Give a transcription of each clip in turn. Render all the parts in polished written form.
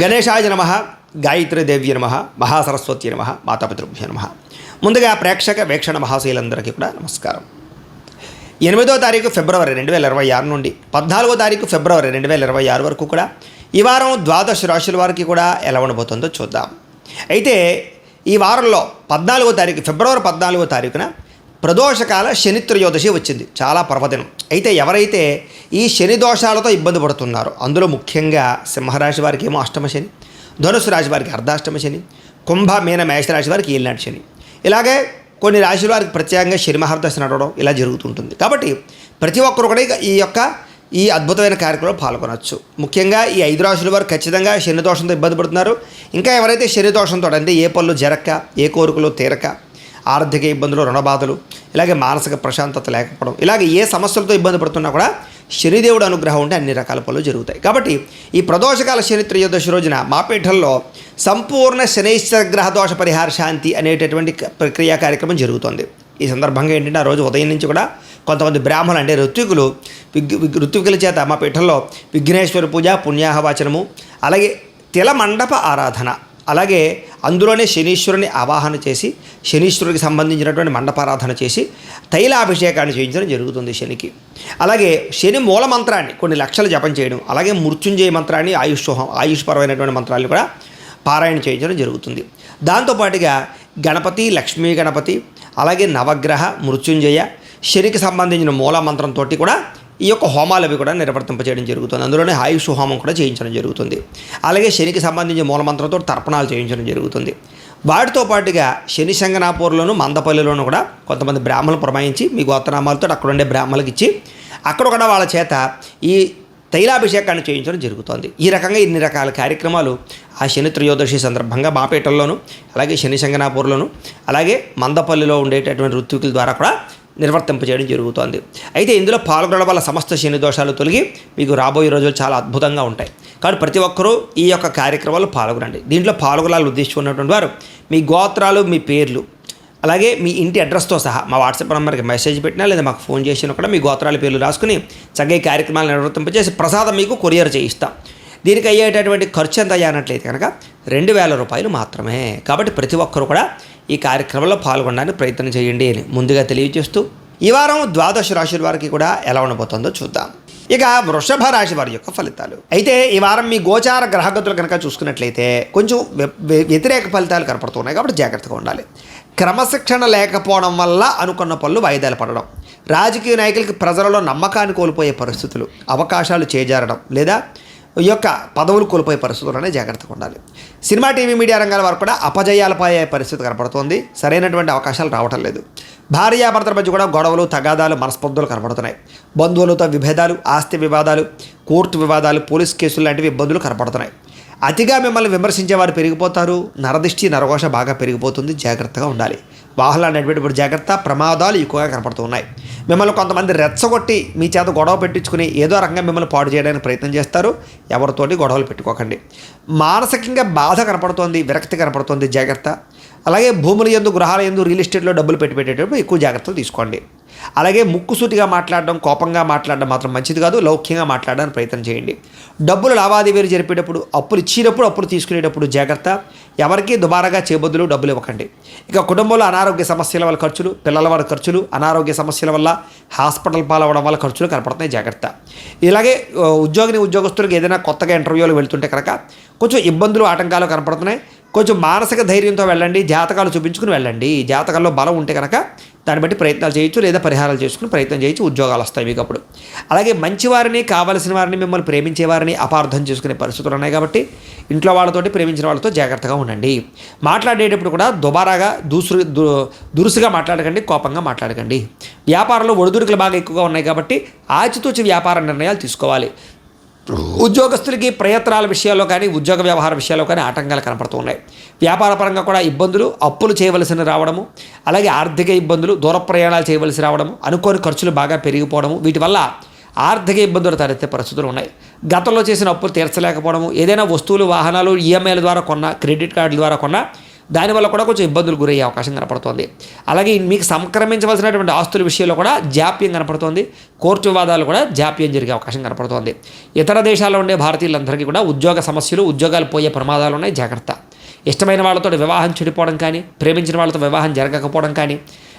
గణేశాయ నమః, గాయత్రీదేవ్య నమః, మహాసరస్వతి నమః, మాతాపితృభ్యో నమః. ముందుగా ప్రేక్షక వీక్షణ మహాశీలందరికీ కూడా నమస్కారం. 8వ తారీఖు ఫిబ్రవరి 2026 నుండి 14వ తారీఖు ఫిబ్రవరి 2026 వరకు కూడా ఈ వారం ద్వాదశ రాశుల వారికి కూడా ఎలా ఉండబోతుందో చూద్దాం. అయితే ఈ వారంలో 14వ తారీఖు ఫిబ్రవరి 14వ తారీఖున ప్రదోషకాల శని త్రయోదశి వచ్చింది. చాలా పర్వదినం. అయితే ఎవరైతే ఈ శని దోషాలతో ఇబ్బంది పడుతున్నారో అందులో ముఖ్యంగా సింహరాశి వారికి ఏమో అష్టమ శని, ధనుసు రాశి వారికి అర్ధాష్టమ శని, కుంభ మీన మేషరాశి వారికి ఏలినాటి శని, ఇలాగే కొన్ని రాశుల వారికి ప్రత్యేకంగా శని మహర్దశ నడవడం ఇలా జరుగుతుంటుంది. కాబట్టి ప్రతి ఒక్కరు కూడా ఈ అద్భుతమైన కార్యక్రమంలో పాల్గొనవచ్చు. ముఖ్యంగా ఈ 5 రాశుల వారు ఖచ్చితంగా శని దోషంతో ఇబ్బంది పడుతున్నారు. ఇంకా ఎవరైతే శని దోషంతో అంటే ఏ పనులు జరక్క, ఏ కోరికలు తీరక, ఆర్థిక ఇబ్బందులు, రుణబాధలు, ఇలాగే మానసిక ప్రశాంతత లేకపోవడం, ఇలాగే ఏ సమస్యలతో ఇబ్బంది పడుతున్నా కూడా శనిదేవుడు అనుగ్రహం ఉంటే అన్ని రకాల పనులు జరుగుతాయి. కాబట్టి ఈ ప్రదోషకాల శని త్రయోదశి రోజున మా పీఠంలో సంపూర్ణ శనైశ్వర గ్రహ దోష పరిహార శాంతి అనేటటువంటి ప్రక్రియ కార్యక్రమం జరుగుతుంది. ఈ సందర్భంగా ఏంటంటే ఆ రోజు ఉదయం నుంచి కూడా కొంతమంది బ్రాహ్మణులు అంటే ఋత్వికుల చేత మా పీఠంలో విఘ్నేశ్వర పూజ, పుణ్యాహవాచనము, అలాగే తిల మండప ఆరాధన, అలాగే అందులోనే శనీశ్వరుని ఆవాహన చేసి శనీశ్వరుడికి సంబంధించినటువంటి మండపారాధన చేసి తైలాభిషేకాన్ని చేయించడం జరుగుతుంది శనికి. అలాగే శని మూల మంత్రాన్ని కొన్ని లక్షలు జపం చేయడం, అలాగే మృత్యుంజయ మంత్రాన్ని ఆయుష్పరమైనటువంటి మంత్రాన్ని కూడా పారాయణ చేయించడం జరుగుతుంది. దాంతోపాటుగా గణపతి, లక్ష్మీ గణపతి, అలాగే నవగ్రహ, మృత్యుంజయ, శనికి సంబంధించిన మూల మంత్రంతో కూడా ఈ యొక్క హోమాలు అవి కూడా నిర్వర్తింపచేయడం జరుగుతుంది. అందులోనే ఆయుష్ హోమం కూడా చేయించడం జరుగుతుంది. అలాగే శనికి సంబంధించిన మూలమంత్రంతో తర్పణాలు చేయించడం జరుగుతుంది. వాటితో పాటుగా శని శంగనాపూర్లోను మందపల్లిలోనూ కూడా కొంతమంది బ్రాహ్మణులు పురమాయించి మీ గోత్రనామాలతో అక్కడ ఉండే బ్రాహ్మణులకు ఇచ్చి అక్కడ కూడా వాళ్ళ చేత ఈ తైలాభిషేకాన్ని చేయించడం జరుగుతుంది. ఈ రకంగా ఇన్ని రకాల కార్యక్రమాలు ఆ శని త్రయోదశి సందర్భంగా మాపేటల్లోను, అలాగే శని శంగనాపూర్లోను, అలాగే మందపల్లిలో ఉండేటటువంటి ఋత్వికుల ద్వారా కూడా నిర్వర్తింపజేయడం జరుగుతోంది. అయితే ఇందులో పాల్గొనడం వల్ల సమస్త శని దోషాలు తొలగి మీకు రాబోయే రోజులు చాలా అద్భుతంగా ఉంటాయి. కాబట్టి ప్రతి ఒక్కరూ ఈ యొక్క కార్యక్రమాల్లో పాల్గొనండి. దీంట్లో పాల్గొనాలని ఉద్దేశించుకున్నటువంటి వారు మీ గోత్రాలు, మీ పేర్లు, అలాగే మీ ఇంటి అడ్రస్తో సహా మా వాట్సాప్ నెంబర్కి మెసేజ్ పెట్టినా లేదా మాకు ఫోన్ చేసినా కూడా మీ గోత్రాల పేర్లు రాసుకుని చక్కగా కార్యక్రమాలు నిర్వర్తింపజేసి ప్రసాదం మీకు కొరియర్ చేయిస్తాం. దీనికి అయ్యేటటువంటి ఖర్చు ఎంత అయ్యానట్లయితే కనుక 2,000 రూపాయలు మాత్రమే. కాబట్టి ప్రతి ఒక్కరు కూడా ఈ కార్యక్రమంలో పాల్గొనడానికి ప్రయత్నం చేయండి అని ముందుగా తెలియజేస్తూ ఈ వారం ద్వాదశ రాశుల వారికి కూడా ఎలా ఉండబోతుందో చూద్దాం. ఇక వృషభ రాశి వారి యొక్క ఫలితాలు. అయితే ఈ వారం మీ గోచార గ్రహగతులు కనుక చూసుకున్నట్లయితే కొంచెం వ్యతిరేక ఫలితాలు కనపడుతున్నాయి. కాబట్టి జాగ్రత్తగా ఉండాలి. క్రమశిక్షణ లేకపోవడం వల్ల అనుకున్న పనులు వాయిదాలు పడడం, రాజకీయ నాయకులకి ప్రజలలో నమ్మకాన్ని కోల్పోయే పరిస్థితులు, అవకాశాలు చేజారడం లేదా ఈ యొక్క పదవులు కోల్పోయే పరిస్థితుల్లోనే జాగ్రత్తగా ఉండాలి. సినిమా, టీవీ, మీడియా రంగాల వారు కూడా అపజయాలపై పరిస్థితి కనపడుతోంది. సరైనటువంటి అవకాశాలు రావటం లేదు. భార్యాభర్తల మధ్య కూడా గొడవలు, తగాదాలు, మనస్పర్ధలు కనపడుతున్నాయి. బంధువులతో విభేదాలు, ఆస్తి వివాదాలు, కోర్టు వివాదాలు, పోలీస్ కేసులు లాంటివి ఇబ్బందులు కనపడుతున్నాయి. అతిగా మిమ్మల్ని విమర్శించే వారు పెరిగిపోతారు. నరదిష్టి, నరఘోష బాగా పెరిగిపోతుంది. జాగ్రత్తగా ఉండాలి. వాహనాలు నడిపేటప్పుడు జాగ్రత్త, ప్రమాదాలు ఎక్కువగా కనపడుతున్నాయి. మిమ్మల్ని కొంతమంది రెచ్చగొట్టి మీ చేత గొడవ పెట్టించుకుని ఏదో రకంగా మిమ్మల్ని పాడు చేయడానికి ప్రయత్నం చేస్తారు. ఎవరితోటి గొడవలు పెట్టుకోకండి. మానసికంగా బాధ కనపడుతోంది, విరక్తి కనపడుతుంది. జాగ్రత్త. అలాగే భూముల యందు, గృహాల యందు, రియల్ ఎస్టేట్లో డబ్బులు పెట్టేటప్పుడు ఎక్కువ జాగ్రత్తలు తీసుకోండి. అలాగే ముక్కుసూటిగా మాట్లాడడం, కోపంగా మాట్లాడడం మాత్రం మంచిది కాదు. లౌక్యంగా మాట్లాడడానికి ప్రయత్నం చేయండి. డబ్బులు లావాదేవీలు జరిపేటప్పుడు, అప్పులు ఇచ్చినప్పుడు, అప్పులు తీసుకునేటప్పుడు జాగ్రత్త. ఎవరికి దుబారాగా చేబద్దులు డబ్బులు ఇవ్వకండి. ఇక కుటుంబంలో అనారోగ్య సమస్యల వల్ల ఖర్చులు, పిల్లల వల్ల ఖర్చులు, అనారోగ్య సమస్యల వల్ల హాస్పిటల్ పాలవడం వల్ల ఖర్చులు కనపడుతున్నాయి. జాగ్రత్త. ఇలాగే ఉద్యోగస్తులకు ఏదైనా కొత్తగా ఇంటర్వ్యూలు వెళ్తుంటే కనుక కొంచెం ఇబ్బందులు, ఆటంకాలు కనపడుతున్నాయి. కొంచెం మానసిక ధైర్యంతో వెళ్ళండి. జాతకాలు చూపించుకుని వెళ్ళండి. జాతకాల్లో బలం ఉంటే కనుక దాన్ని బట్టి ప్రయత్నాలు చేయొచ్చు లేదా పరిహారాలు చేసుకుని ప్రయత్నం చేయొచ్చు. ఉద్యోగాలు వస్తాయి మీకు అప్పుడు. అలాగే మంచివారిని, కావలసిన వారిని, మిమ్మల్ని ప్రేమించేవారిని అపార్థం చేసుకునే పరిస్థితులు ఉన్నాయి. కాబట్టి ఇంట్లో వాళ్ళతోటి, ప్రేమించిన వాళ్ళతో జాగ్రత్తగా ఉండండి. మాట్లాడేటప్పుడు కూడా దుబారాగా దురుసుగా మాట్లాడకండి, కోపంగా మాట్లాడకండి. వ్యాపారంలో ఒడిదుడుకులు బాగా ఎక్కువగా ఉన్నాయి. కాబట్టి ఆచితూచి వ్యాపార నిర్ణయాలు తీసుకోవాలి. ఉద్యోగస్తులకి ప్రయత్నాల విషయాల్లో కానీ, ఉద్యోగ వ్యవహార విషయాల్లో కానీ ఆటంకాలు కనపడుతూ ఉన్నాయి. వ్యాపార పరంగా కూడా ఇబ్బందులు, అప్పులు చేయవలసిన రావడము, అలాగే ఆర్థిక ఇబ్బందులు, దూర ప్రయాణాలు చేయవలసి రావడము, అనుకోని ఖర్చులు బాగా పెరిగిపోవడము, వీటి వల్ల ఆర్థిక ఇబ్బందులు తలెత్తే పరిస్థితులు ఉన్నాయి. గతంలో చేసిన అప్పులు తీర్చలేకపోవడము, ఏదైనా వస్తువులు, వాహనాలు ఈఎంఐల ద్వారా కొన్నా, క్రెడిట్ కార్డుల ద్వారా కొన్నా దానివల్ల కూడా కొంచెం ఇబ్బందులు గురయ్యే అవకాశం కనపడుతోంది. అలాగే మీకు సంక్రమించవలసినటువంటి ఆస్తుల విషయంలో కూడా జాప్యం కనపడుతోంది. కోర్టు వివాదాలు కూడా జాప్యం జరిగే అవకాశం కనపడుతోంది. ఇతర దేశాల్లో ఉండే భారతీయులందరికీ కూడా ఉద్యోగ సమస్యలు, ఉద్యోగాలు పోయే ప్రమాదాలు ఉన్నాయి, జాగ్రత్త. ఇష్టమైన వాళ్ళతో వివాహం చెడిపోవడం కానీ, ప్రేమించిన వాళ్ళతో వివాహం జరగకపోవడం కానీ,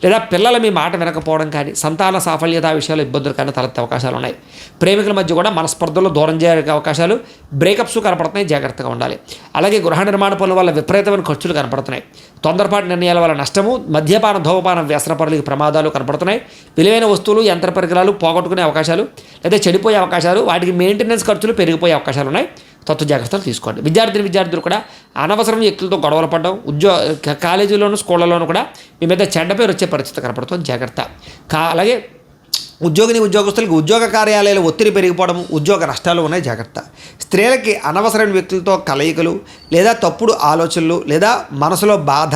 లేదా పిల్లలు మీ మాట వినకపోవడం కానీ, సంతాన సాఫల్యత విషయాలు ఇబ్బందులు కానీ తలెత్తే అవకాశాలు ఉన్నాయి. ప్రేమికుల మధ్య కూడా మనస్పర్ధలు దూరం జరిగే అవకాశాలు, బ్రేకప్స్ కనపడుతున్నాయి, జాగ్రత్తగా ఉండాలి. అలాగే గృహ నిర్మాణ పనుల వల్ల విపరీతమైన ఖర్చులు కనపడుతున్నాయి. తొందరపాటు నిర్ణయాల వల్ల నష్టము, మద్యపాన ధూమపాన వ్యసన పనులకి ప్రమాదాలు కనపడుతున్నాయి. విలువైన వస్తువులు, యంత్ర పరికరాలు పోగొట్టుకునే అవకాశాలు లేదా చెడిపోయే అవకాశాలు, వాటికి మెయింటెనెన్స్ ఖర్చులు పెరిగిపోయే అవకాశాలు ఉన్నాయి. తత్వ జాగ్రత్తలు తీసుకోండి. విద్యార్థులు కూడా అనవసరం వ్యక్తులతో గొడవలు పడడం, కాలేజీలోను స్కూళ్ళలోనూ కూడా మీ మీద చెడ్డ పేరు వచ్చే పరిస్థితి కనపడుతుంది, జాగ్రత్త. అలాగే ఉద్యోగస్తులకి ఉద్యోగ కార్యాలయాలు ఒత్తిడి పెరిగిపోవడం, ఉద్యోగ నష్టాలు ఉన్నాయి, జాగ్రత్త. స్త్రీలకి అనవసరమైన వ్యక్తులతో కలయికలు లేదా తప్పుడు ఆలోచనలు లేదా మనసులో బాధ,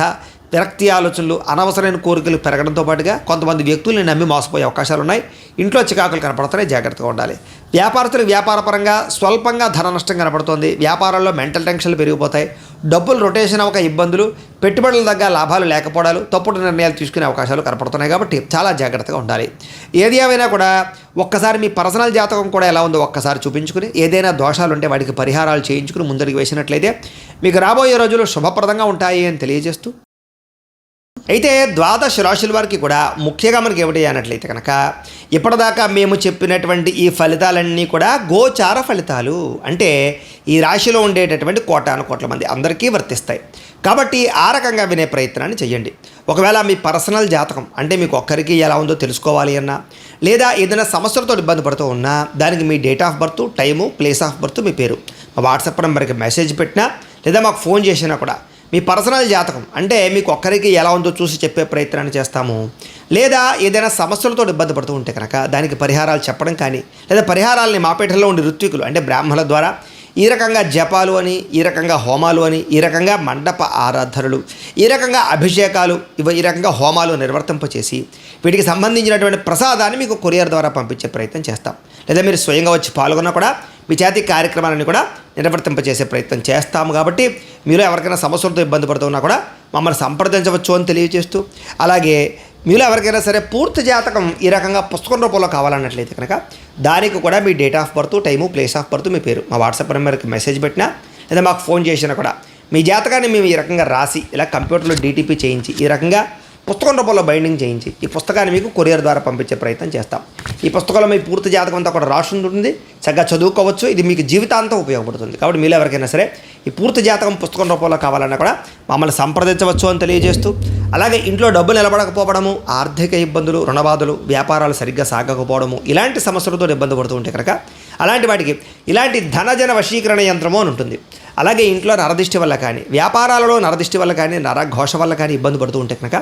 విరక్తి ఆలోచనలు, అనవసరమైన కోరికలు పెరగడంతో పాటుగా కొంతమంది వ్యక్తుల్ని నమ్మి మోసపోయే అవకాశాలు ఉన్నాయి. ఇంట్లో చికాకులు కనపడుతున్నాయి, జాగ్రత్తగా ఉండాలి. వ్యాపారస్తులు వ్యాపారపరంగా స్వల్పంగా ధన నష్టం కనపడుతోంది. వ్యాపారాల్లో మెంటల్ టెన్షన్లు పెరిగిపోతాయి. డబ్బులు రొటేషన్ అవ్వక ఇబ్బందులు, పెట్టుబడుల దగ్గర లాభాలు లేకపోవడాలు, తప్పుడు నిర్ణయాలు తీసుకునే అవకాశాలు కనపడుతున్నాయి. కాబట్టి చాలా జాగ్రత్తగా ఉండాలి. ఏది ఏమైనా కూడా ఒక్కసారి మీ పర్సనల్ జాతకం కూడా ఎలా ఉందో ఒక్కసారి చూపించుకుని, ఏదైనా దోషాలు ఉంటే వాటికి పరిహారాలు చేయించుకుని ముందరికి వేసినట్లయితే మీకు రాబోయే రోజులు శుభప్రదంగా ఉంటాయి అని తెలియజేస్తూ, అయితే ద్వాదశ రాశుల వారికి కూడా ముఖ్యంగా మనకి ఏమిటి అన్నట్లయితే కనుక ఇప్పటిదాకా మేము చెప్పినటువంటి ఈ ఫలితాలన్నీ కూడా గోచార ఫలితాలు. అంటే ఈ రాశిలో ఉండేటటువంటి కోటాను కోట్ల మంది అందరికీ వర్తిస్తాయి. కాబట్టి ఆ రకంగా వినే ప్రయత్నాన్ని చేయండి. ఒకవేళ మీ పర్సనల్ జాతకం అంటే మీకు ఒక్కరికి ఎలా ఉందో తెలుసుకోవాలి అన్నా, లేదా ఏదైనా సమస్యలతో ఇబ్బంది పడుతూ ఉన్నా, దానికి మీ date of birth, time, place of birth, మీ పేరు మా వాట్సాప్ నెంబర్కి మెసేజ్ పెట్టినా లేదా మాకు ఫోన్ చేసినా కూడా మీ పర్సనల్ జాతకం అంటే మీకు ఒక్కరికి ఎలా ఉందో చూసి చెప్పే ప్రయత్నాన్ని చేస్తాము. లేదా ఏదైనా సమస్యలతో ఇబ్బంది పడుతూ ఉంటే కనుక దానికి పరిహారాలు చెప్పడం కానీ, లేదా పరిహారాలని మాపేటలో ఉండే ఋత్వికులు అంటే బ్రాహ్మణుల ద్వారా ఈ రకంగా జపాలు అని, ఈ రకంగా హోమాలు అని, ఈ రకంగా మండప ఆరాధనలు, ఈ రకంగా అభిషేకాలు, ఈ రకంగా హోమాలు నిర్వర్తింపచేసి వీటికి సంబంధించినటువంటి ప్రసాదాన్ని మీకు కొరియర్ ద్వారా పంపించే ప్రయత్నం చేస్తాం. లేదా మీరు స్వయంగా వచ్చి పాల్గొన్నా కూడా మీ చేతి కార్యక్రమాలను కూడా నిర్వర్తింపచేసే ప్రయత్నం చేస్తాము. కాబట్టి మీరు ఎవరికైనా సమస్యలతో ఇబ్బంది పడుతున్నా కూడా మమ్మల్ని సంప్రదించవచ్చు అని తెలియజేస్తూ, అలాగే మీలో ఎవరికైనా సరే పూర్తి జాతకం ఈ రకంగా పుస్తకం రూపంలో కావాలన్నట్లయితే కనుక దానికి కూడా మీ date of birth, time, place of birth, మీ పేరు మా వాట్సాప్ నెంబర్కి మెసేజ్ పెట్టినా లేదా మాకు ఫోన్ చేసినా కూడా మీ జాతకాన్ని మేము ఈ రకంగా రాసి ఇలా కంప్యూటర్లో డీటీపీ చేయించి ఈ రకంగా పుస్తకం రూపంలో బైండింగ్ చేయించి ఈ పుస్తకాన్ని మీకు కొరియర్ ద్వారా పంపించే ప్రయత్నం చేస్తాం. ఈ పుస్తకంలో మీ పూర్తి జాతకం అంతా కూడా రాసి ఉంటుంది, చక్కగా చదువుకోవచ్చు. ఇది మీకు జీవితాంతం ఉపయోగపడుతుంది. కాబట్టి మీలో ఎవరికైనా సరే ఈ పూర్తి జాతకం పుస్తకం రూపంలో కావాలన్నా కూడా మమ్మల్ని సంప్రదించవచ్చు అని తెలియజేస్తూ, అలాగే ఇంట్లో డబ్బులు నిలబడకపోవడము, ఆర్థిక ఇబ్బందులు, రుణబాధలు, వ్యాపారాలు సరిగ్గా సాగకపోవడము, ఇలాంటి సమస్యలతో ఇబ్బంది పడుతూ ఉంటే కనుక అలాంటి వాటికి ఇలాంటి ధనజన వశీకరణ యంత్రము అని ఉంటుంది. అలాగే ఇంట్లో నరదిష్టి వల్ల కానీ, వ్యాపారాలలో నరదిష్టి వల్ల కానీ, నరఘోష వల్ల కానీ ఇబ్బంది పడుతూ ఉంటే కనుక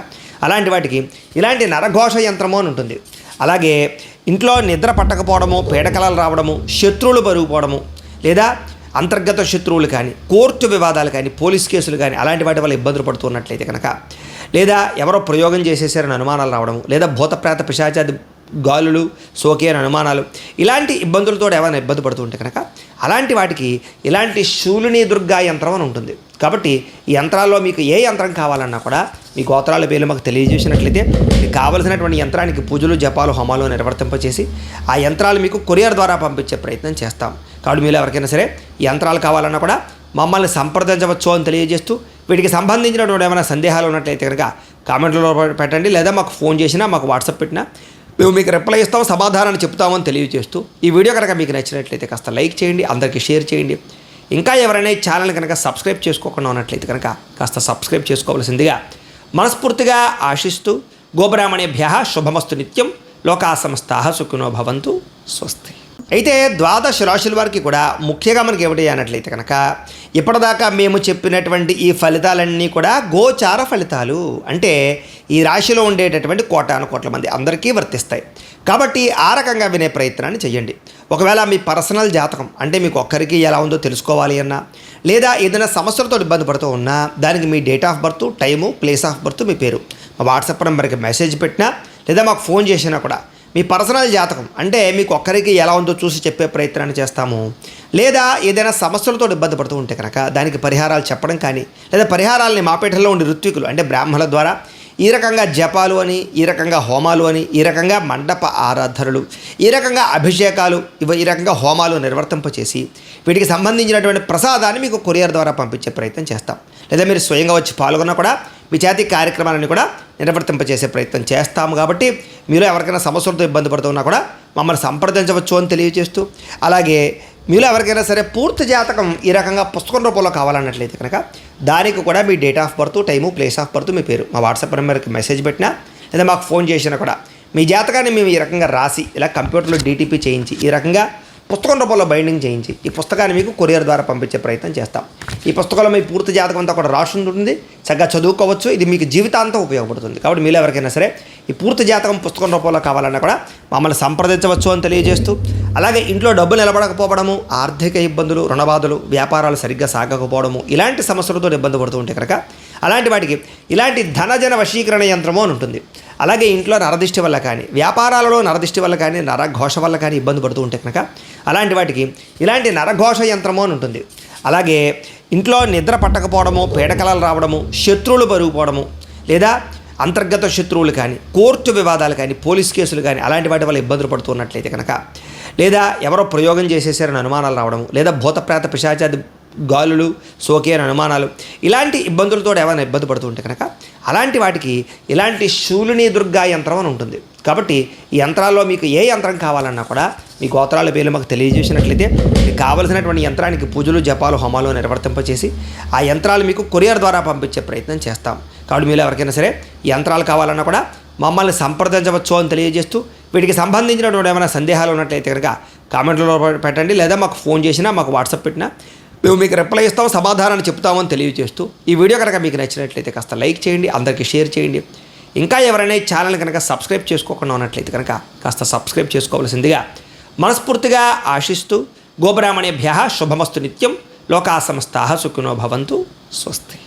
అలాంటి వాటికి ఇలాంటి నరఘోష యంత్రము అని ఉంటుంది. అలాగే ఇంట్లో నిద్ర పట్టకపోవడము, పీడకలలు రావడము, శత్రువులు పెరిగిపోవడము, లేదా అంతర్గత శత్రువులు కానీ, కోర్టు వివాదాలు కానీ, పోలీస్ కేసులు కానీ అలాంటి వాటి వల్ల ఇబ్బందులు పడుతున్నట్లయితే కనుక, లేదా ఎవరో ప్రయోగం చేసేసారని అనుమానాలు రావడము, లేదా భూతప్రేత పిశాచాది గాలులు సోకే అని అనుమానాలు, ఇలాంటి ఇబ్బందులతో ఏమైనా ఇబ్బంది పడుతూ ఉంటే కనుక అలాంటి వాటికి ఇలాంటి శూలిని దుర్గా యంత్రం అని ఉంటుంది. కాబట్టి ఈ యంత్రాల్లో మీకు ఏ యంత్రం కావాలన్నా కూడా మీ గోత్రాల పేర్లు మాకు తెలియజేసినట్లయితే మీకు కావలసినటువంటి యంత్రానికి పూజలు, జపాలు, హోమాలు నిర్వర్తింపచేసి ఆ యంత్రాలు మీకు కొరియర్ ద్వారా పంపించే ప్రయత్నం చేస్తాం. కాబట్టి మీరు ఎవరికైనా సరే ఈ యంత్రాలు కావాలన్నా కూడా మమ్మల్ని సంప్రదించవచ్చు అని తెలియజేస్తూ, వీటికి సంబంధించినటువంటి ఏమైనా సందేహాలు ఉన్నట్లయితే కనుక కామెంట్లో పెట్టండి, లేదా మాకు ఫోన్ చేసినా మాకు వాట్సాప్ పెట్టినా మేము మీకు రిప్లై ఇస్తాం, సమాధానాన్ని చెప్తామని తెలియజేస్తూ, ఈ వీడియో కనుక మీకు నచ్చినట్లయితే కాస్త లైక్ చేయండి, అందరికీ షేర్ చేయండి. ఇంకా ఎవరైనా ఈ ఛానల్ కనుక సబ్స్క్రైబ్ చేసుకోకుండా ఉన్నట్లయితే కనుక కాస్త సబ్స్క్రైబ్ చేసుకోవాల్సిందిగా మనస్ఫూర్తిగా ఆశిస్తూ, గోబ్రాహ్మణేభ్యః శుభమస్తు నిత్యం, లోకా సమస్తాః సుఖినో భవంతు, స్వస్తి. అయితే ద్వాదశ రాశుల వారికి కూడా ముఖ్యంగా మనకి ఏమిటి అన్నట్లయితే కనుక ఇప్పటిదాకా మేము చెప్పినటువంటి ఈ ఫలితాలన్నీ కూడా గోచార ఫలితాలు. అంటే ఈ రాశిలో ఉండేటటువంటి కోటాను కోట్ల మంది అందరికీ వర్తిస్తాయి. కాబట్టి ఆ రకంగా వినే ప్రయత్నాన్ని చేయండి. ఒకవేళ మీ పర్సనల్ జాతకం అంటే మీకు ఒక్కరికి ఎలా ఉందో తెలుసుకోవాలి అన్నా, లేదా ఏదైనా సమస్యలతో ఇబ్బంది పడుతూ ఉన్నా, దానికి మీ date of birth, time, place of birth, మీ పేరు మా వాట్సాప్ నెంబర్కి మెసేజ్ పెట్టినా లేదా మాకు ఫోన్ చేసినా కూడా మీ పర్సనల్ జాతకం అంటే మీకు ఒక్కరికి ఎలా ఉందో చూసి చెప్పే ప్రయత్నాన్ని చేస్తాము. లేదా ఏదైనా సమస్యలతో ఇబ్బంది పడుతూ ఉంటే కనుక దానికి పరిహారాలు చెప్పడం కానీ, లేదా పరిహారాలని మాపేటలో ఉండే ఋత్వికులు అంటే బ్రాహ్మణుల ద్వారా ఈ రకంగా జపాలు అని, ఈ రకంగా హోమాలు అని, ఈ రకంగా మండప ఆరాధనలు, ఈ రకంగా అభిషేకాలు, ఈ రకంగా హోమాలు నిర్వర్తింపచేసి వీటికి సంబంధించినటువంటి ప్రసాదాన్ని మీకు కొరియర్ ద్వారా పంపించే ప్రయత్నం చేస్తాం. లేదా మీరు స్వయంగా వచ్చి పాల్గొన్నా కూడా మీ చేతి కార్యక్రమాలను కూడా నిర్వర్తింపచేసే ప్రయత్నం చేస్తాము. కాబట్టి మీరు ఎవరికైనా సమస్యలతో ఇబ్బంది పడుతున్నా కూడా మమ్మల్ని సంప్రదించవచ్చు అని తెలియజేస్తూ, అలాగే మీలో ఎవరికైనా సరే పూర్తి జాతకం ఈ రకంగా పుస్తకం రూపంలో కావాలన్నట్లయితే కనుక దానికి కూడా మీ date of birth, time, place of birth, మీ పేరు మా వాట్సాప్ నెంబర్కి మెసేజ్ పెట్టినా లేదా మాకు ఫోన్ చేసినా కూడా మీ జాతకాన్ని మేము ఈ రకంగా రాసి ఇలా కంప్యూటర్లో డీటీపీ చేయించి ఈ రకంగా పుస్తకం రూపంలో బైండింగ్ చేయించి ఈ పుస్తకాన్ని మీకు కొరియర్ ద్వారా పంపించే ప్రయత్నం చేస్తాం. ఈ పుస్తకంలో మీ పూర్తి జాతకం అంతా కూడా రాసి ఉంటుంది, చక్కగా చదువుకోవచ్చు. ఇది మీకు జీవితాంతం ఉపయోగపడుతుంది. కాబట్టి మీలో ఎవరికైనా సరే ఈ పూర్తి జాతకం పుస్తకం రూపంలో కావాలన్నా కూడా మమ్మల్ని సంప్రదించవచ్చు అని తెలియజేస్తూ, అలాగే ఇంట్లో డబ్బులు నిలబడకపోవడము, ఆర్థిక ఇబ్బందులు, రుణబాధలు, వ్యాపారాలు సరిగ్గా సాగకపోవడము, ఇలాంటి సమస్యలతో ఇబ్బంది పడుతూ ఉంటే కనుక అలాంటి వాటికి ఇలాంటి ధనజన వశీకరణ యంత్రము అని ఉంటుంది. అలాగే ఇంట్లో నరదిష్టి వల్ల కానీ, వ్యాపారాలలో నరదిష్టి వల్ల కానీ, నరఘోష వల్ల కానీ ఇబ్బంది పడుతూ ఉంటే కనుక అలాంటి వాటికి ఇలాంటి నరఘోష యంత్రము అని ఉంటుంది. అలాగే ఇంట్లో నిద్ర పట్టకపోవడము, పీడకలలు రావడము, శత్రువులు పెరిగిపోవడము, లేదా అంతర్గత శత్రువులు కానీ, కోర్టు వివాదాలు కానీ, పోలీస్ కేసులు కానీ అలాంటి వాటి వల్ల ఇబ్బందులు పడుతున్నట్లయితే కనుక, లేదా ఎవరో ప్రయోగం చేసేసారని అనుమానాలు రావడము, లేదా భూతప్రేత పిశాచాది గాలులు సోకే అని అనుమానాలు, ఇలాంటి ఇబ్బందులతో ఏమైనా ఇబ్బంది పడుతూ ఉంటే కనుక అలాంటి వాటికి ఇలాంటి శూలిని దుర్గా యంత్రం అని ఉంటుంది. కాబట్టి ఈ యంత్రాల్లో మీకు ఏ యంత్రం కావాలన్నా కూడా మీ గోత్రాల పేర్లు మాకు తెలియజేసినట్లయితే మీకు కావలసినటువంటి యంత్రానికి పూజలు, జపాలు, హోమాలు నిర్వర్తింపచేసి ఆ యంత్రాలు మీకు కొరియర్ ద్వారా పంపించే ప్రయత్నం చేస్తాం. కాబట్టి మీరు ఎవరికైనా సరే ఈ యంత్రాలు కావాలన్నా కూడా మమ్మల్ని సంప్రదించవచ్చు అని తెలియజేస్తూ, వీటికి సంబంధించినటువంటి ఏమైనా సందేహాలు ఉన్నట్లయితే కనుక కామెంట్లలో పెట్టండి, లేదా మాకు ఫోన్ చేసినా, మాకు వాట్సాప్ పెట్టినా మేము మీకు రిప్లై ఇస్తాం, సమాధానాన్ని చెప్తామని తెలియజేస్తూ, ఈ వీడియో కనుక మీకు నచ్చినట్లయితే కాస్త లైక్ చేయండి, అందరికీ షేర్ చేయండి. ఇంకా ఎవరైనా ఈ ఛానల్ కనుక సబ్స్క్రైబ్ చేసుకోకుండా ఉన్నట్లయితే కనుక కాస్త సబ్స్క్రైబ్ చేసుకోవాల్సిందిగా మనస్ఫూర్తిగా ఆశిస్తూ, గోబ్రాహ్మణేభ్యః శుభమస్తు నిత్యం, లోకా సమస్తాః సుఖినో భవంతు. స్వస్తి.